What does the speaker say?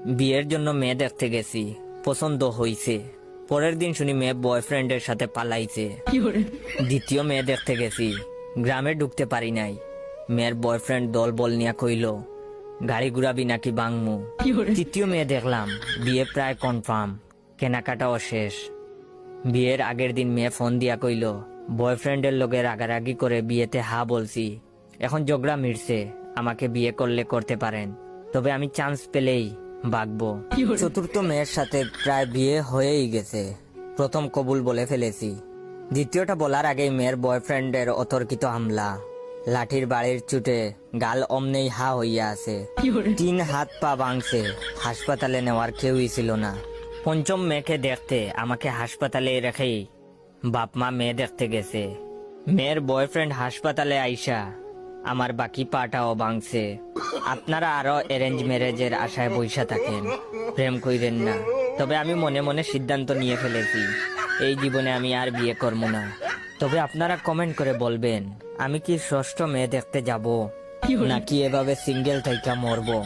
বিয়ের জন্য মেয়ে দেখতে গেছি, পছন্দ হইছে। পরের দিন শুনি মেয়ে বয়ফ্রেন্ডের সাথে পালাইছে। দ্বিতীয় মেয়ে দেখতে গেছি, গ্রামে ঢুকতে পারি নাই। মেয়ের বয়ফ্রেন্ড দল বল নিয়া কইল গাড়ি ঘুরাবি নাকি বাংমু। তৃতীয় মেয়ে দেখলাম, বিয়ে প্রায় কনফার্ম, কেনাকাটাও শেষ। বিয়ের আগের দিন মেয়ে ফোন দিয়া কইল বয়ফ্রেন্ডের লোকে রাগারাগি করে বিয়েতে হা বলছি, এখন ঝগড়া মিটছে, আমাকে বিয়ে করলে করতে পারেন, তবে আমি চান্স পেলেই বাগবো। চতুর্থ মেয়ের সাথে প্রায় বিয়ে হয়েই গেছে, প্রথম কবুল বলে ফেলেছি। দ্বিতীয়টা বলার আগেই মেয়ের বয়ফ্রেন্ডের অতর্কিত হামলা, লাঠির বাড়ির চুটে গাল অমনেই হা হইয়া আছে, 3 হাত পা ভাঙছে, হাসপাতালে নেওয়ার কেউই ছিল না। পঞ্চম মেয়েকে দেখতে আমাকে হাসপাতালে রেখেই বাপ মা মেয়ে দেখতে গেছে। মেয়ের বয়ফ্রেন্ড হাসপাতালে আইসা আমার বাকি পাটাও ভাঙছে। আপনারা আরো অ্যারেঞ্জ ম্যারেজের আশায় বইসা থাকেন, প্রেম কইরেন না। তবে আমি মনে মনে সিদ্ধান্ত নিয়ে ফেলেছি, এই জীবনে আমি আর বিয়ে করব না। তবে আপনারা কমেন্ট করে বলবেন, আমি কি ষষ্ঠ মেয়ে দেখতে যাব নাকি এভাবে সিঙ্গেল থাইকা মরবো।